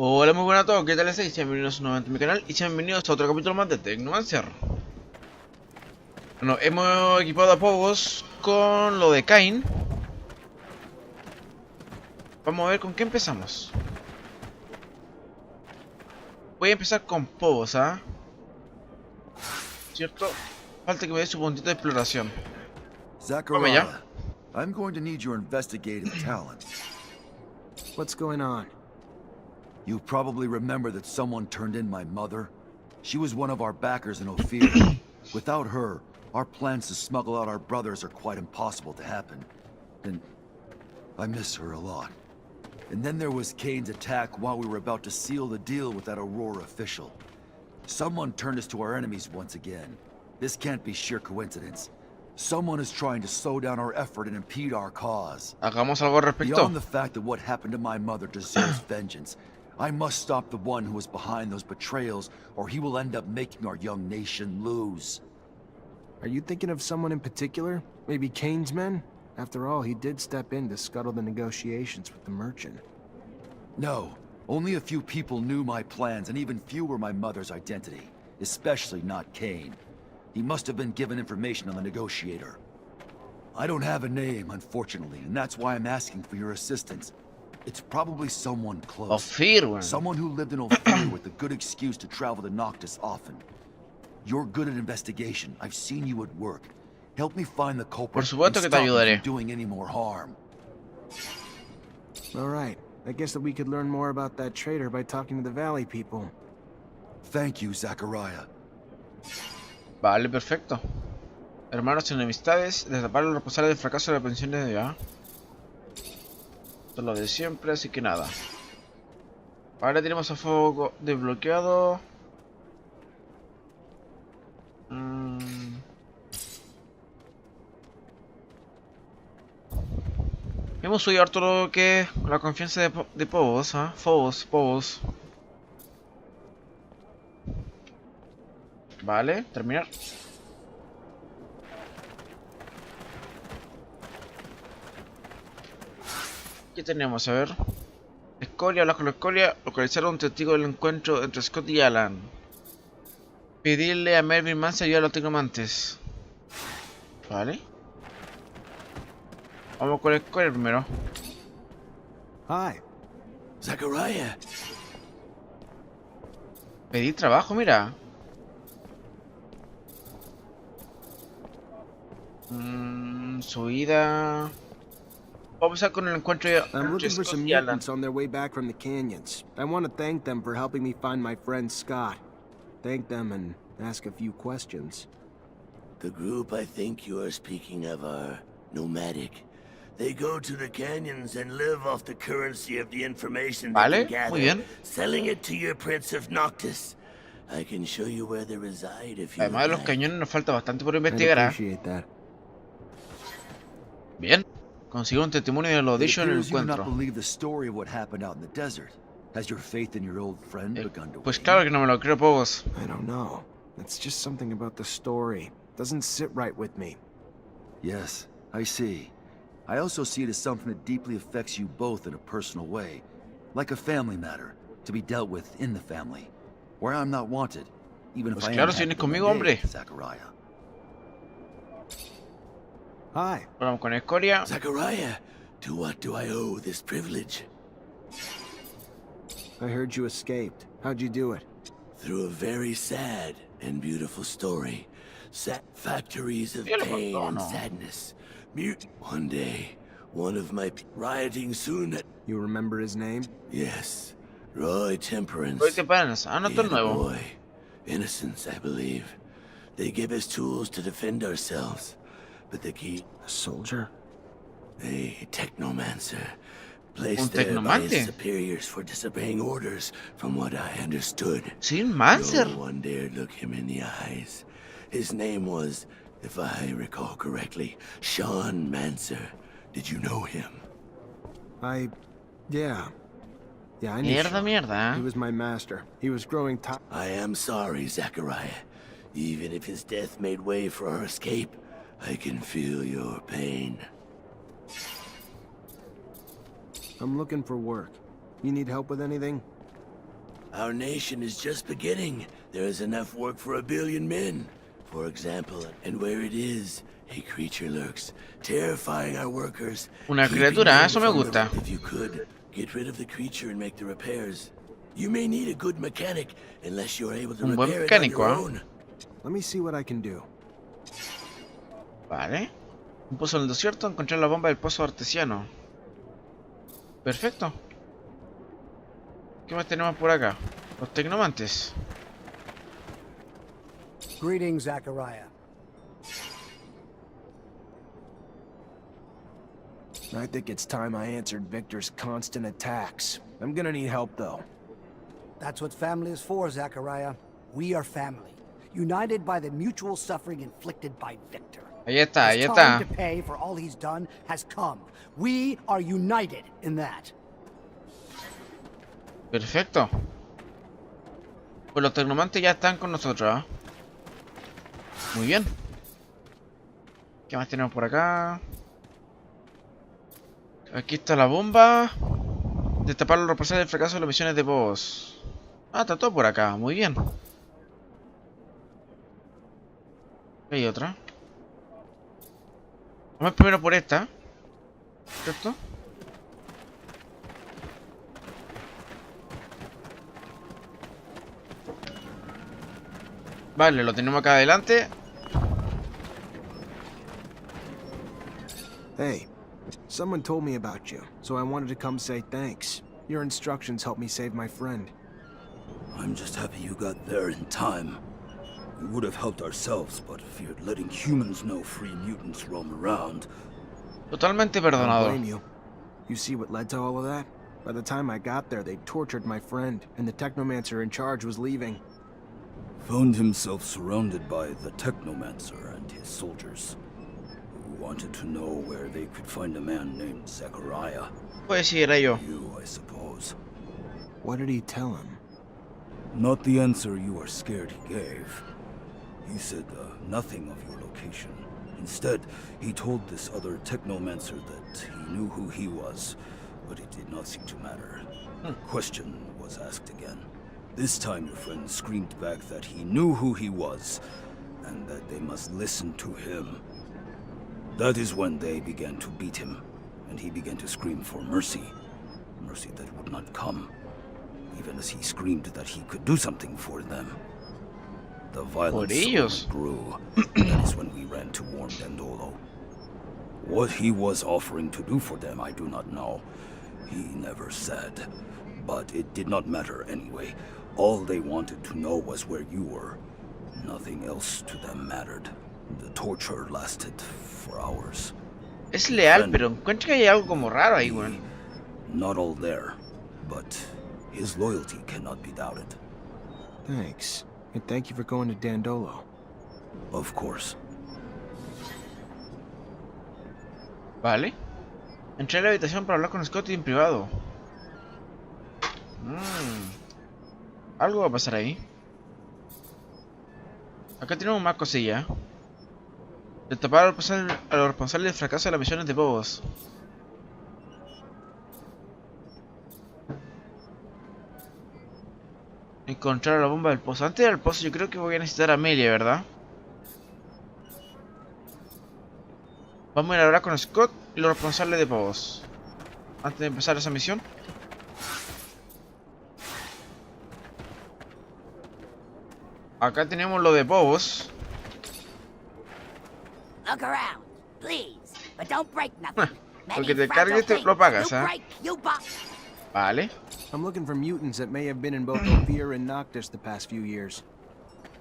Hola, muy buenas a todos, ¿qué tal estáis? Bienvenidos nuevamente a mi canal y sean bienvenidos a otro capítulo más de Technomancer. Bueno, hemos equipado a Pogos con lo de Kain. Vamos a ver con qué empezamos. Voy a empezar con Pogos, ¿ah? ¿Cierto? Falta que me dé su puntito de exploración. Vamos ya. Zachariah, I'm going to need your investigative talent. What's going on? You probably remember that someone turned in my mother. She was one of our backers in Ophir. Without her, our plans to smuggle out our brothers are quite impossible to happen. And I miss her a lot. And then there was Kane's attack while we were about to seal the deal with that Aurora official. Someone turned us to our enemies once again. This can't be sheer coincidence. Someone is trying to slow down our effort and impede our cause. Hagamos algo al respecto. Beyond the fact that what happened to my mother deserves vengeance, I must stop the one who is behind those betrayals, or he will end up making our young nation lose. Are you thinking of someone in particular? Maybe Kane's men? After all, he did step in to scuttle the negotiations with the merchant. No, only a few people knew my plans, and even fewer my mother's identity. Especially not Kane. He must have been given information on the negotiator. I don't have a name, unfortunately, and that's why I'm asking for your assistance. It's probably someone close. Ophir, Someone who lived in Ophir with a good excuse to travel to Noctis often. You're good at investigation. I've seen you at work. Help me find the culprit Por supuesto and que te stop him ayudaré. from doing any more harm. All right. I guess that we could learn more about that traitor by talking to the Valley people. Thank you, Zachariah. Vale, perfecto. Hermanos y enemistades, destapar los responsables del fracaso de la pensión de ya. Esto es lo de siempre, así que nada. Ahora tenemos a fuego desbloqueado. Hemos subido harto lo que es la confianza de Pobos, ¿ah? Pobos. Vale, terminar. ¿Qué tenemos? A ver. Escoria, hablar con la Escoria. Localizar a un testigo del encuentro entre Scott y Alan. Pedirle a Melvin Manson ayuda a los Technomancers. Vale. Vamos con Escoria primero. Hi. Zachariah! Pedir trabajo, mira. Subida. Vamos a empezar con el encuentro I'm entre looking for Scott some y Alan. mutants on their way back from the canyons. I want to thank them for helping me find my friend Scott. Thank them and ask a few questions. The group I think you are speaking of are nomadic. They go to the canyons and live off the currency of the information they Vale, can muy gather, bien. selling it to your Prince of Noctis. I can show you where they reside if you Además de los like. cañones nos falta bastante por I'd investigar, ¿ah? appreciate that. Bien. Consigo un testimonio de lo It dicho en el appears you do not encuentro. believe the story of what happened out in the desert. Has your faith in your old friend begun to Pues wane? claro que no me lo creo, Pogos. I don't know. It's just something about the story. Doesn't sit right with me. Yes, I see. I also see it as something that deeply affects you both in a personal way. Like a family matter, to be dealt with in the family. Where I'm not wanted, even if Pues I claro, am si happy vienes to conmigo, lend aid, hombre. Zachariah. Hi. Vamos con Escoria. Zachariah, to what do I owe this privilege? I heard you escaped. How'd you do it? Through a very sad and beautiful story. Factories of Yo lo pain and perdono. sadness. Mute. One day, one of my rioting soon at... You remember his name? Yes, Roy Temperance. Oye, ¿qué pasa? Ah, no, He esto had es a nuevo. boy. Innocence, I believe. They give us tools to defend ourselves. But the key... A soldier? A Technomancer. Un Placed there by his tecnomante. superiors for disobeying orders, from what I understood. Sin Mancer. No one dared look him in the eyes. His name was, if I recall correctly, Sean Mancer. Did you know him? Yeah. Yeah, I knew Mierda, Sean. mierda. He was my master. He was growing tired. I am sorry, Zachariah. Even if his death made way for our escape, I can feel your pain. I'm looking for work. You need help with anything? Our nation is just beginning. There is enough work for 1 billion men, for example. And where it is, a creature lurks, terrifying our workers. Una keeping criatura, them eso me from the- gusta. If you could, get rid of the creature and make the repairs. You may need a good mechanic unless you're able to Un buen repair it on mecánico, your ¿eh? own. Let me see what I can do. Vale. Un pozo en el desierto, encontrar la bomba del pozo artesiano. Perfecto. ¿Qué más tenemos por acá? Los tecnomantes. Greetings, Zachariah. I think it's time I answered Victor's constant attacks. I'm gonna need help, though. That's what family is for, Zachariah. We are family, united by the mutual suffering inflicted by Victor. Ahí está, ahí His está. time to pay for all he's done has come. We are united in that. Perfecto. Pues los tecnomantes ya están con nosotros, ¿ah? Muy bien. ¿Qué más tenemos por acá? Aquí está la bomba. Destapar los responsables del fracaso de las misiones de boss. Ah, está todo por acá. Muy bien. Hay otra. Vamos primero por esta. ¿Cierto? Vale, lo tenemos acá adelante. Hey, someone told me about you, so I wanted to come say thanks. Your instructions helped me save my friend. I'm just happy you got there in time. We would have helped ourselves, but feared letting humans know free mutants roam around. Totalmente I don't perdonado. blame you. You see what led to all of that? By the time I got there, they tortured my friend, and the Technomancer in charge was leaving. Found himself surrounded by the Technomancer and his soldiers, who wanted to know where they could find a man named Zachariah. Pues sí, era yo. You, I suppose. What did he tell him? Not the answer you are scared he gave. He said nothing of your location. Instead, he told this other Technomancer that he knew who he was, but it did not seem to matter. Question was asked again. This time your friend screamed back that he knew who he was, and that they must listen to him. That is when they began to beat him, and he began to scream for mercy. Mercy that would not come, even as he screamed that he could do something for them. The violence ellos. grew. That is when we ran to warn Dando. What he was offering to do for them, I do not know. He never said. But it did not matter anyway. All they wanted to know was where you were. Nothing else to them mattered. The torture lasted for hours. Es leal, pero encuentro que hay algo como raro ahí, weón. Not all there, but his loyalty cannot be doubted. Thanks. And thank you for going to Dandolo. Of course. Vale. Entré a la habitación para hablar con Scotty en privado. Algo va a pasar ahí. Acá tenemos más cosillas. Destapar a los responsables del fracaso de las misiones de bobos. Encontrar la bomba del pozo. Antes del pozo yo creo que voy a necesitar a Amelia, ¿verdad? Vamos a ir a hablar con Scott y los responsables de bobos. Antes de empezar esa misión. Acá tenemos lo de bobos. Look around, please, but don't break nothing. Lo que te cargues te lo pagas, ¿eh? Vale. I'm looking for mutants that may have been in both Ophir and Noctis the past few years.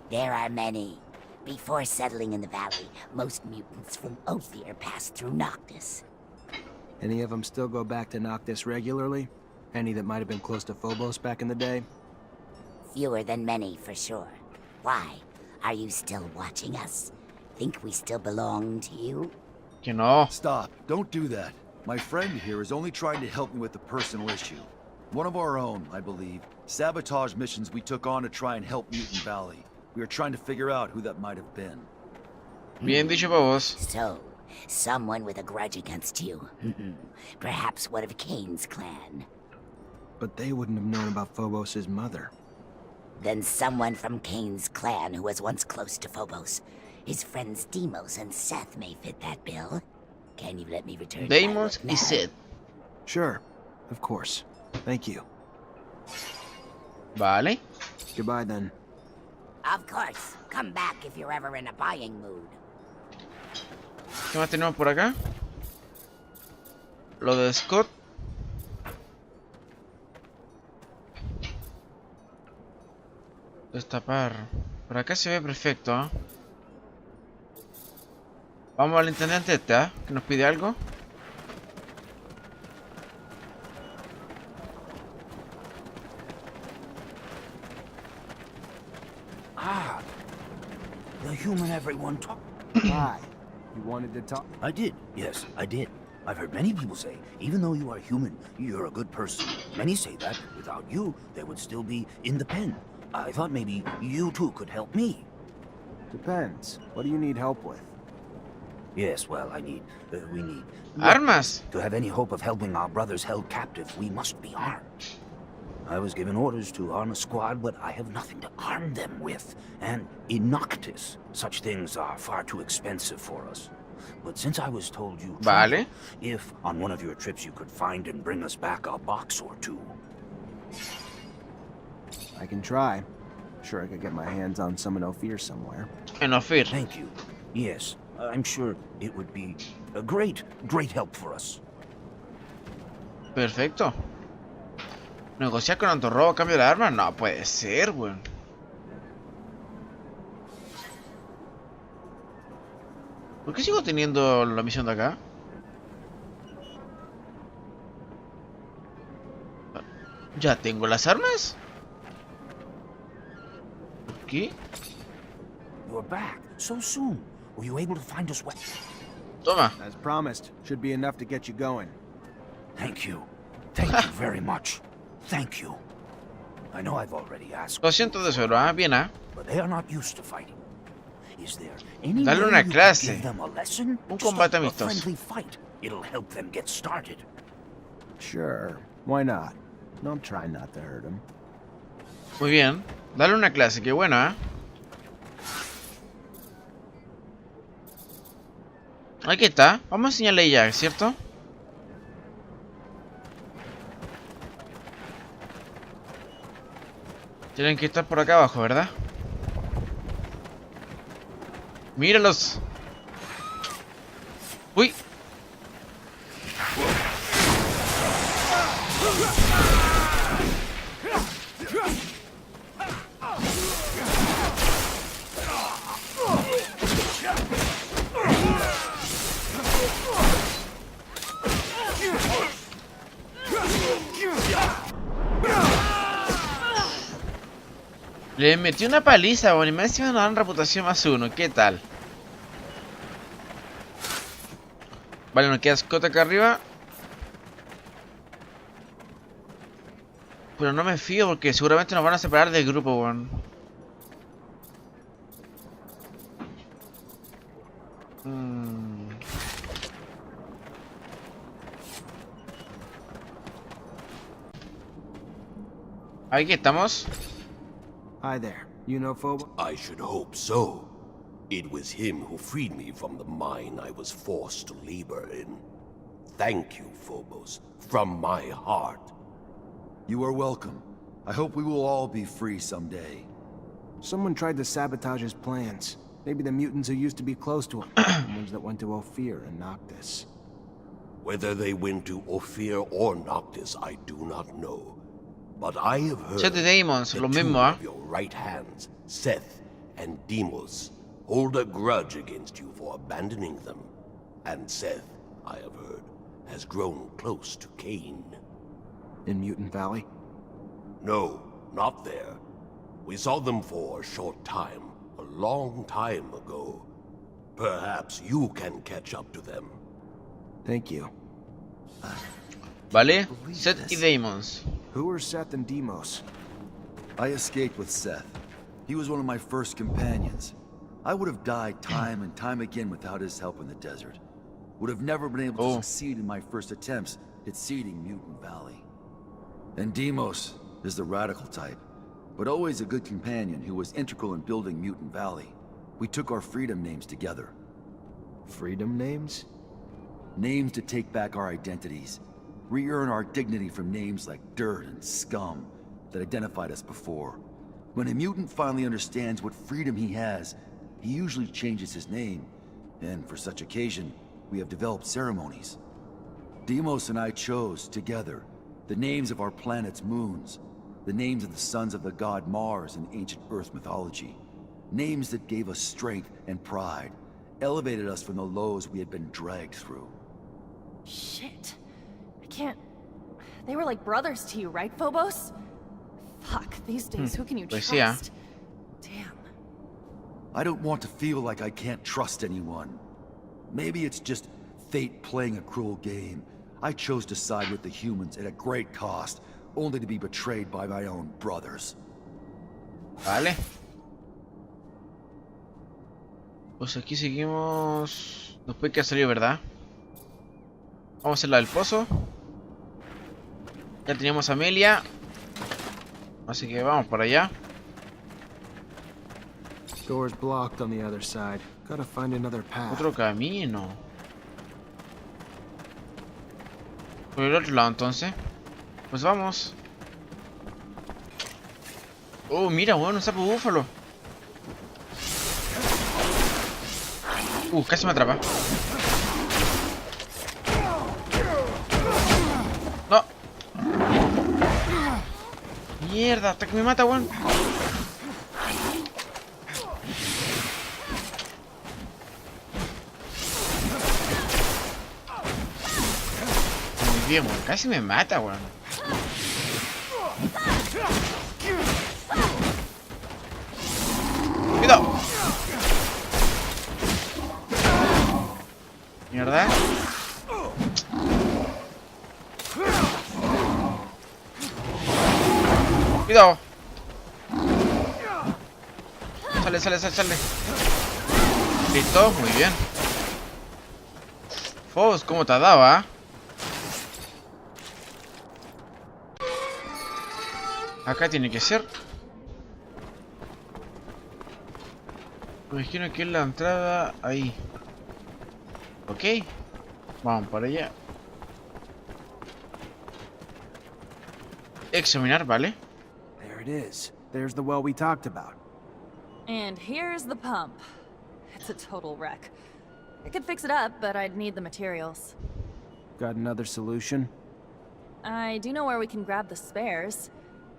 There are many. Before settling in the valley, most mutants from Ophir passed through Noctis. Any of them still go back to Noctis regularly? Any that might have been close to Phobos back in the day? Fewer than many, for sure. Why? Are you still watching us? Think we still belong to you? Que no. Stop. Don't do that. My friend here is only trying to help me with a personal issue. One of our own, I believe. Sabotage missions we took on to try and help Mutant Valley. We were trying to figure out who that might have been. Bien dicho, bobos. So, someone with a grudge against you. Perhaps one of Cain's clan. But they wouldn't have known about Phobos' mother. Then someone from Kane's clan who was once close to Phobos. His friends Deimos and Seth may fit that bill. Can you let me return to my Deimos work y now? Seth. Sure. Of course. Thank you. Vale. Goodbye then. Of course. Come back if you're ever in a buying mood. ¿Qué más tenemos por acá? Lo de Scott. Destapar. Por acá se ve perfecto, ¿eh? Vamos al intendente este, ¿eh? Que nos pide algo. Ah, the human everyone talk. Hi. You wanted to talk? I did, yes, I did. I've heard many people say, even though you are human, you're a good person. Many say that without you, they would still be in the pen. I thought maybe you too could help me. Depends. What do you need help with? Yes, well, we need... Armas. To have any hope of helping our brothers held captive, we must be armed. I was given orders to arm a squad, but I have nothing to arm them with. And in Noctis, such things are far too expensive for us. But since I was told you Vale. if on one of your trips you could find and bring us back a box or two. I can try. Sure, I could get my hands on some in Ophir somewhere. En Ophir. Thank you. Yes, I'm sure it would be a great help for us. Perfecto. ¿Negociar con Antorrobo a cambio de armas? No puede ser, weón. ¿Por qué sigo teniendo la misión de acá? ¿Ya tengo las armas? ¿Por qué? You're back so soon. Were you able to find us what? Toma. As promised, should be enough to get you going. Thank you. Thank you very much. Thank you. I know I've already asked, 200 de suero, ¿ah? Bien, ¿ah? but they are not used to fighting. Is there any Dale way una you could clase. give them a lesson? Un Just combate a amistoso. friendly fight. It'll help them get started. Sure. Why not? I'll try not to hurt him. Muy bien. Dale una clase, qué bueno, ¿ah? Aquí está. Vamos a enseñarle ya, ¿cierto? Tienen que estar por acá abajo, ¿verdad? ¡Míralos! ¡Uy! Le metí una paliza, bueno, y me encima nos dan reputación +1, ¿qué tal? Vale, nos queda Scott acá arriba. Pero no me fío porque seguramente nos van a separar del grupo, weón. Aquí estamos. Hi there. You know Phobo? I should hope so. It was him who freed me from the mine I was forced to labor in. Thank you, Phobos, from my heart. You are welcome. I hope we will all be free someday. Someone tried to sabotage his plans. Maybe the mutants who used to be close to him. The ones that went to Ophir and Noctis. Whether they went to Ophir or Noctis, I do not know. But I have heard Set de Demons, that lo two mismo, ¿ah? of your right hands, Seth and Deimos, hold a grudge against you for abandoning them. And Seth, I have heard, has grown close to Kane. In Mutant Valley? No, not there. We saw them for a short time, a long time ago. Perhaps you can catch up to them. Thank you. Vale, Seth y Demons. Who are Seth and Deimos? I escaped with Seth. He was one of my first companions. I would have died time and time again without his help in the desert. Would have never been able to succeed in my first attempts at seeding Mutant Valley. And Deimos is the radical type. but always a good companion who was integral in building Mutant Valley. We took our freedom names together. Freedom names? Names to take back our identities. Re-earn our dignity from names like dirt and scum that identified us before. When a mutant finally understands what freedom he has, he usually changes his name. And for such occasion, we have developed ceremonies. Deimos and I chose, together, the names of our planet's moons, the names of the sons of the god Mars in ancient Earth mythology. Names that gave us strength and pride, elevated us from the lows we had been dragged through. Shit. I can't... They were like brothers to you, right, Phobos? Fuck, these days, who can you Pues trust? sí, ¿ah? Damn. I don't want to feel like I can't trust anyone. Maybe it's just fate playing a cruel game. I chose to side with the humans at a great cost, only to be betrayed by my own brothers. Vale. Pues aquí seguimos... Después que ha salido, ¿verdad? Vamos a hacer la del pozo. Ya teníamos a Amelia. Así que vamos para allá. Door's blocked on the other side. Gotta find another path. Otro camino. Por el otro lado entonces. Pues vamos. Oh, mira, bueno, un sapo búfalo. Casi me atrapa. No. Mierda, hasta que me mata, weón. Muy bien, weón. Casi me mata, weón. Cuidado. Mierda. Cuidado. Sale. Listo, muy bien. Fos, ¿cómo te daba? Acá tiene que ser. Me imagino que es la entrada ahí. Ok. Vamos para allá. Examinar, vale. There it is. There's the well we talked about. And here's the pump. It's a total wreck. I could fix it up, but I'd need the materials. Got another solution? I do know where we can grab the spares.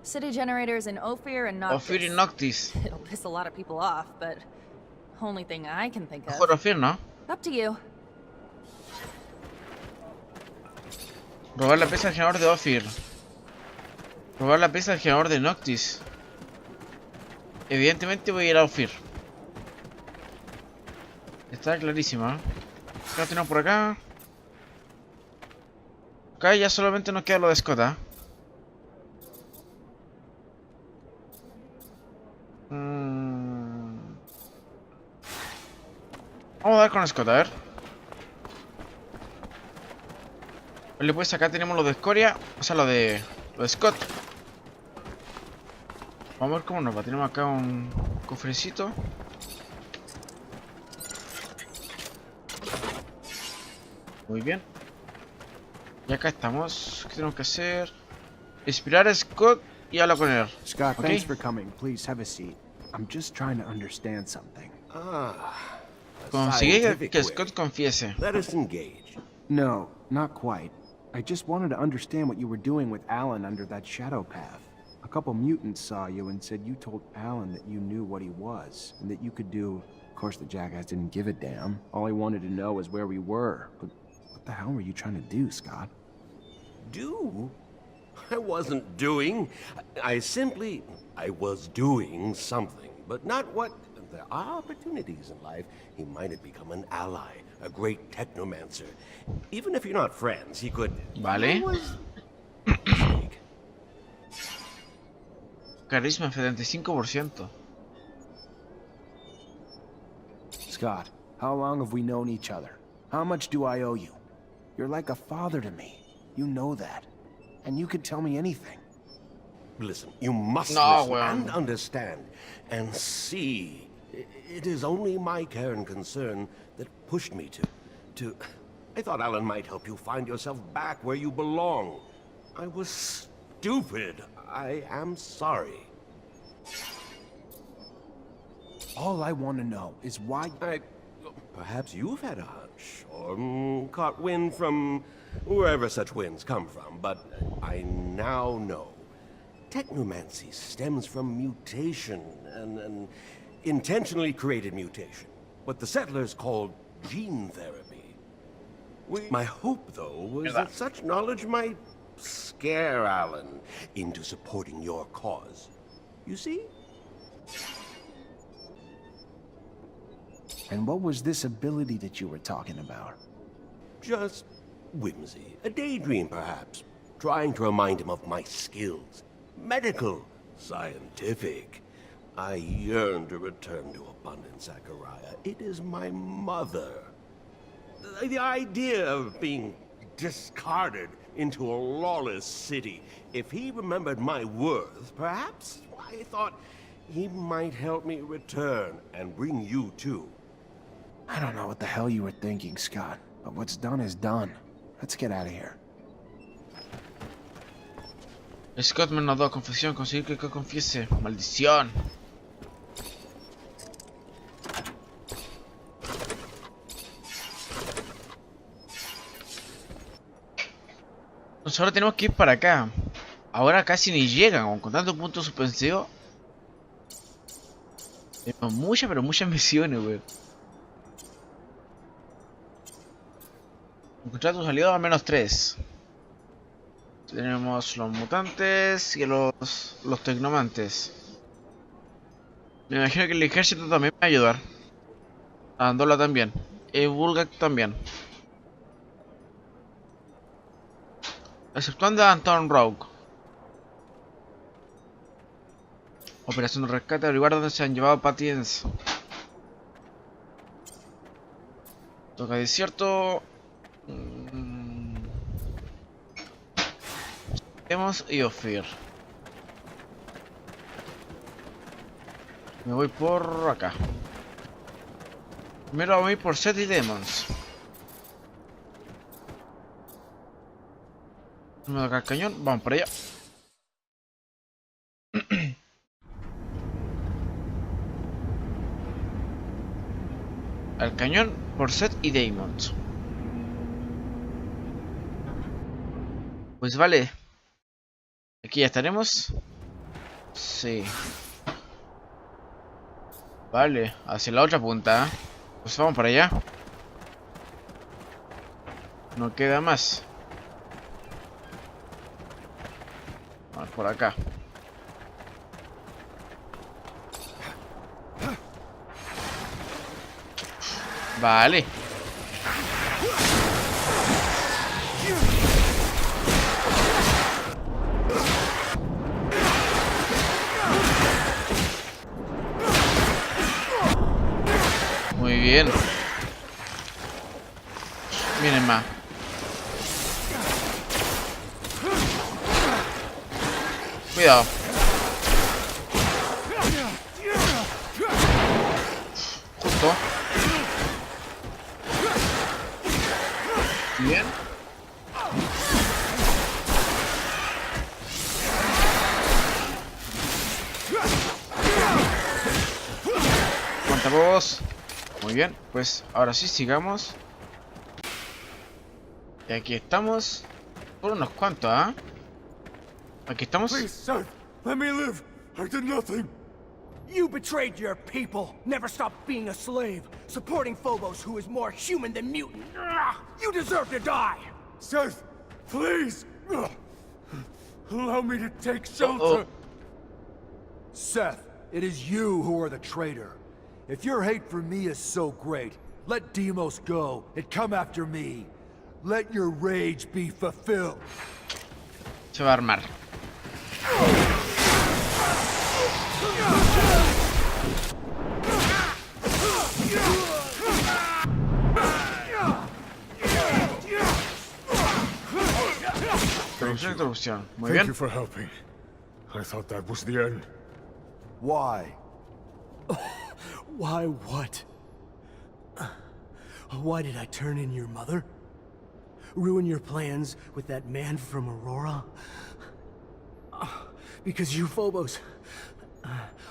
City generators in Ophir and Noctis. Ophir y Noctis. It'll piss a lot of people off, but only thing I can think of. Mejor Ophir, ¿no? Up to you. Robar la pieza del generador de Ophir. Robar la pieza del generador de Noctis. Evidentemente voy a ir a Ophir. Está clarísima, ¿eh? ¿Qué lo tenemos por acá? Acá ya solamente nos queda lo de Scott, ¿eh? Vamos a dar con Scott, a ver. Vale, pues acá tenemos lo de escoria. O sea, lo de Scott. Vamos a ver cómo nos va. Tenemos acá un cofrecito. Muy bien. Y acá estamos. ¿Qué tenemos que hacer? Inspirar a Scott y hablar con él. Scott, Okay. thanks for coming. Please have a seat. I'm just trying to understand something. Conseguí que Scott confiese. Let us engage. No, not quite. I just wanted to understand what you were doing with Alan under that shadow path. A couple mutants saw you and said you told Alan that you knew what he was, and that you could do... Of course, the jackass didn't give a damn. All he wanted to know was where we were. But what the hell were you trying to do, Scott? Do? I wasn't doing. I was doing something, but not what... There are opportunities in life. He might have become an ally, a great Technomancer. Even if you're not friends, he could... Vale. Mistake. Carisma 75%. Scott, how long have we known each other? How much do I owe you? You're like a father to me. You know that. And you can tell me anything. Listen, you must No, listen weón. and understand and see. It is only my care and concern that pushed me to... I thought Alan might help you find yourself back where you belong. I was stupid. I am sorry. All I want to know is why... Perhaps you've had a hunch, or caught wind from wherever such winds come from, but I now know. Technomancy stems from mutation, and intentionally created mutation. What the settlers called gene therapy. My hope, though, was that such knowledge might scare Alan into supporting your cause. You see? And what was this ability that you were talking about? Just whimsy. A daydream, perhaps. Trying to remind him of my skills. Medical. Scientific. I yearn to return to abundance, Zachariah. It is my mother. The idea of being discarded into a lawless city. If he remembered my worth, perhaps I thought he might help me return and bring you too. I don't know what the hell you were thinking, Scott, but what's done is done. Let's get out of here. Scott me mandó a confesión, conseguir que confiese. Maldición. Entonces ahora tenemos que ir para acá. Ahora casi ni llegan, con tantos puntos suspensivos. Tenemos muchas, pero muchas misiones, weón. Encontrar tus aliados a -3. Tenemos los mutantes y los tecnomantes. Me imagino que el ejército también me va a ayudar. Andola también. Y Bulgak también. Exceptuando a Anton Rogue. Operación de rescate, averiguar dónde se han llevado Patience. Toca desierto. Tenemos y Ophir. Me voy por acá. Primero voy por Set y Demons. Me toca el cañón, vamos para allá. Al cañón por Set y Demons. Pues vale. Aquí ya estaremos. Sí. Vale, hacia la otra punta. Pues vamos para allá. No queda más. Vamos por acá. Vale. Muy bien. Vienen más. Cuidado. Justo. Bien. Aguanta vos. Muy bien, pues ahora sí sigamos. Y aquí estamos. Por unos cuantos, ¿ah? Aquí estamos. Please, sir, let me live. I did nothing. You betrayed your people. Never stopped being a slave. Supporting Phobos, who is more human than mutant. You deserve to die. Seth, please. Allow me to take shelter. Seth, it is you who are the traitor. If your hate for me is so great, let Deimos go and come after me. Let your rage be fulfilled. Se va a armar. Introducción. Muy Thank bien. you for helping. I thought that was the end. Why? Why what? Why did I turn in your mother? Ruin your plans with that man from Aurora? Because you Phobos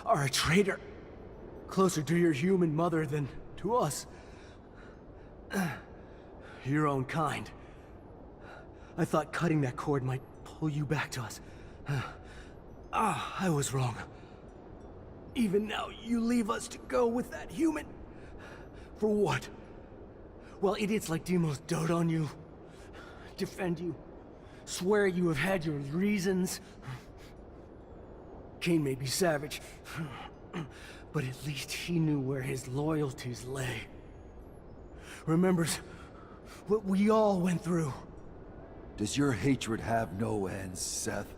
are a traitor. Closer to your human mother than to us. Your own kind. I thought cutting that cord might pull you back to us. I was wrong. Even now, you leave us to go with that human. For what? While idiots like Demos dote on you, defend you, swear you have had your reasons. Cain may be savage, but at least he knew where his loyalties lay. Remembers what we all went through. Does your hatred have no end, Seth?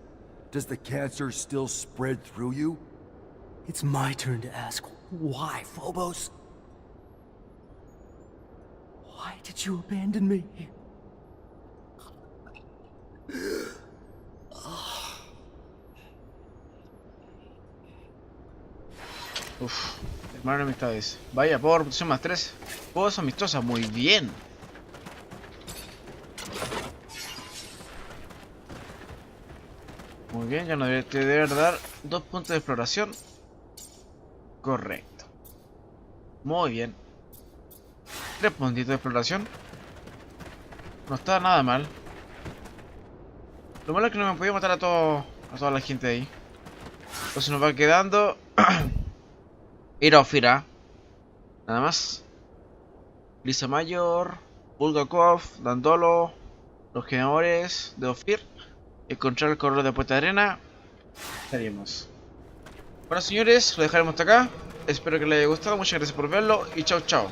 Does the cancer still spread through you? It's my turn to ask, why, Phobos? Why did you abandon me? Uf, hermano de amistades. Vaya, por reputación más 3. Juegos amistosos, muy bien. Muy bien, ya no te debe dar 2 puntos de exploración. Correcto. Muy bien. 3 puntitos de exploración. No está nada mal. Lo malo es que no me podía matar a toda la gente ahí. Entonces nos va quedando Irofira. Nada más. Lisa Mayor, Bulgakov, Dandolo, los generadores de Ofir, encontrar el corredor de Puerta de Arena. Estaríamos. Bueno, señores, lo dejaremos hasta acá. Espero que les haya gustado. Muchas gracias por verlo y chao, chao.